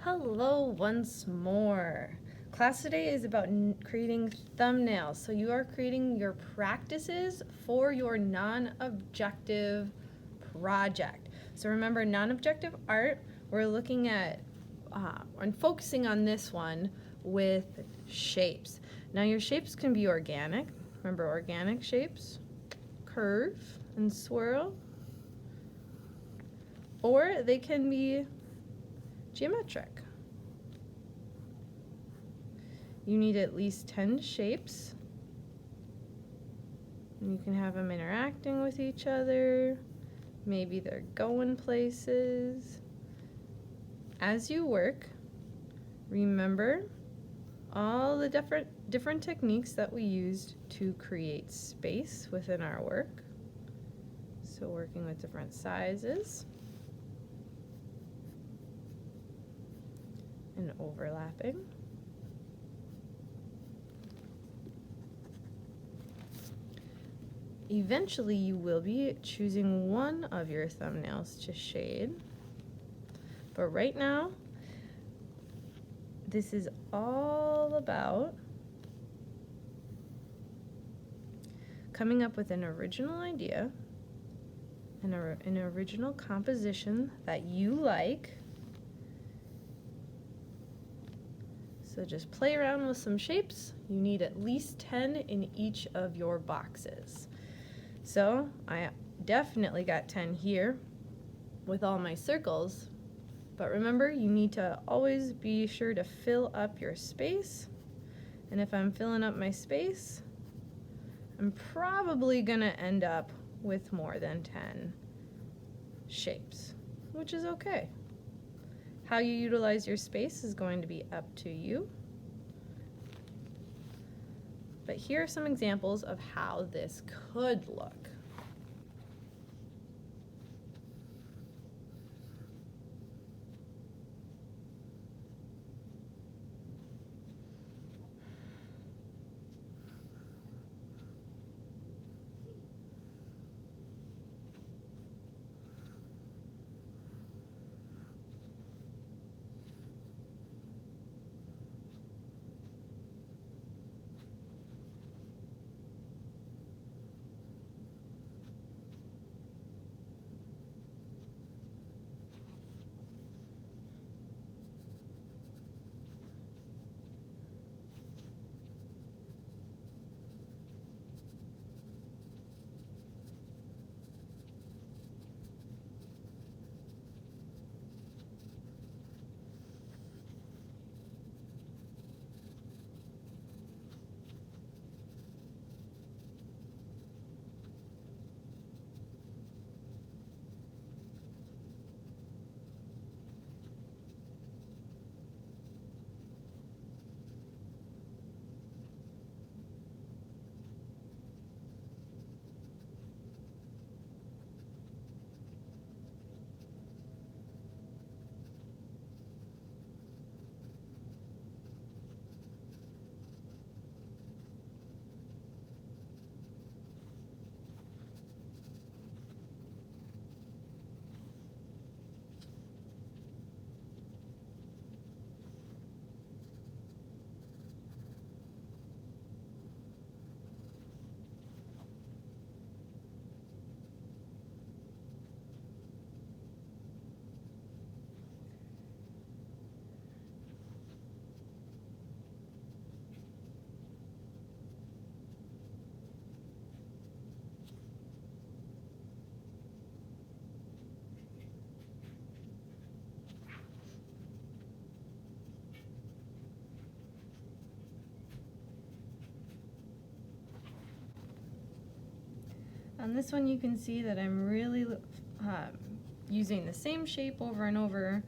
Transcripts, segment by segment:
Hello once more. Class today is about creating thumbnails. So you are creating your practices for your non-objective project. So remember, non-objective art, we're looking at and focusing on this one with shapes. Now your shapes can be organic. Remember organic shapes, curve and swirl, or they can be geometric. You need at least 10 shapes. And you can have them interacting with each other. Maybe they're going places. As you work, remember all the different techniques that we used to create space within our work. So working with different sizes and overlapping. Eventually you will be choosing one of your thumbnails to shade, but right now this is all about coming up with an original idea and an original composition that you like. So just play around with some shapes. You need at least 10 in each of your boxes. So I definitely got 10 here with all my circles, but remember, you need to always be sure to fill up your space. And if I'm filling up my space, I'm probably gonna end up with more than 10 shapes, which is okay. How you utilize your space is going to be up to you. But here are some examples of how this could look. On this one you can see that I'm really using the same shape over and over,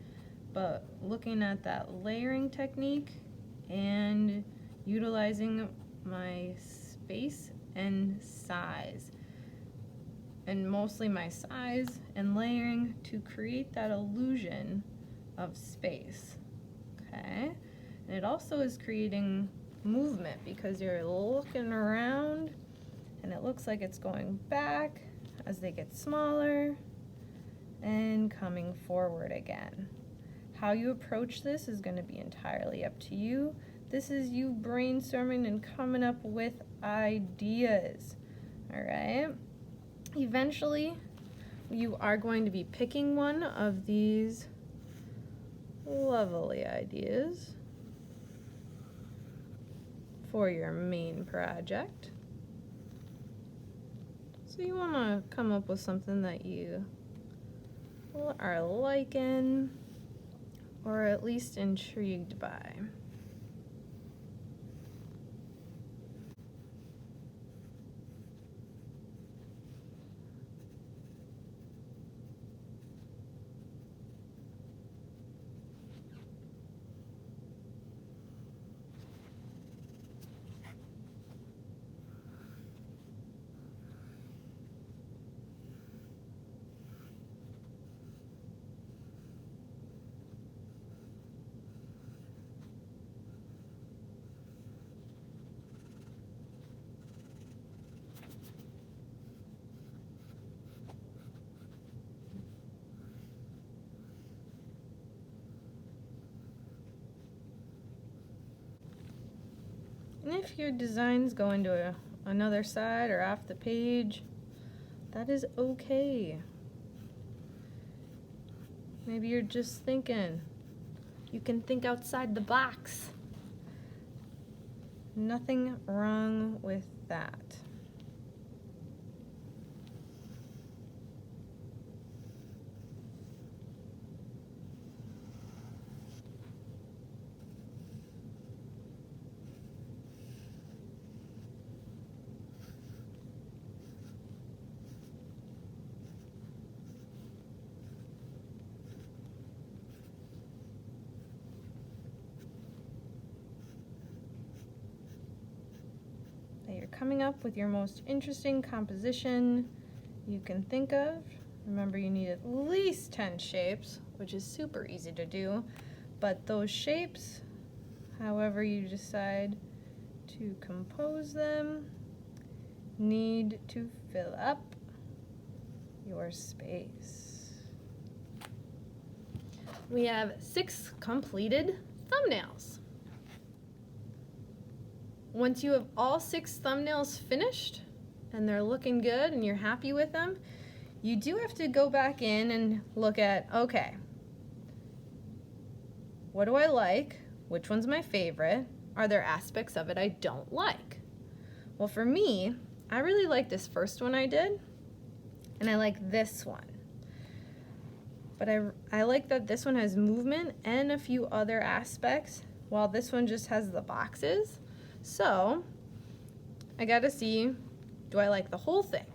but looking at that layering technique and utilizing my space and size, and mostly my size and layering to create that illusion of space. Okay, and it also is creating movement because you're looking around and it looks like it's going back as they get smaller and coming forward again. how you approach this is going to be entirely up to you. This is you brainstorming and coming up with ideas. All right? Eventually, you are going to be picking one of these lovely ideas for your main project. So you want to come up with something that you are liking or at least intrigued by. And if your designs go into another side or off the page, that is okay. Maybe you're just thinking. You can think outside the box. Nothing wrong with that. You're coming up with your most interesting composition you can think of. Remember, you need at least 10 shapes, which is super easy to do, but those shapes, however you decide to compose them, need to fill up your space. We have 6 completed thumbnails. Once you have all 6 thumbnails finished and they're looking good and you're happy with them, you do have to go back in and look at, okay, what do I like? Which one's my favorite? Are there aspects of it I don't like? Well, for me, I really like this first one I did, and I like this one. But I like that this one has movement and a few other aspects, while this one just has the boxes. So I gotta see, do I like the whole thing?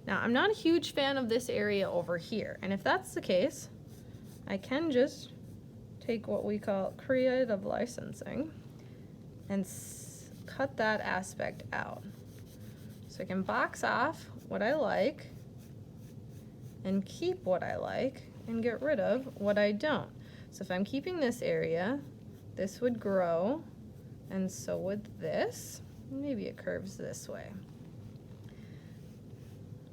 Now, I'm not a huge fan of this area over here, and if that's the case, I can just take what we call creative licensing and cut that aspect out. So I can box off what I like and keep what I like and get rid of what I don't. So if I'm keeping this area, this would grow, and so would this. Maybe it curves this way.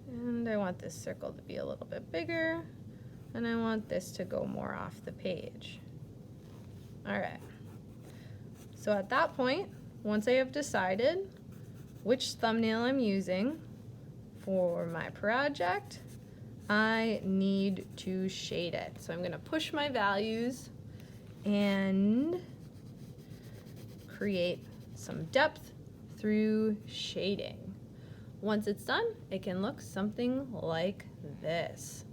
And I want this circle to be a little bit bigger, and I want this to go more off the page. All right. So at that point, once I have decided which thumbnail I'm using for my project, I need to shade it. So I'm gonna push my values and create some depth through shading. Once it's done, it can look something like this.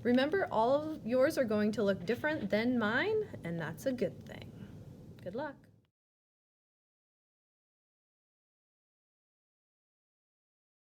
Remember, all of yours are going to look different than mine, and that's a good thing. Good luck.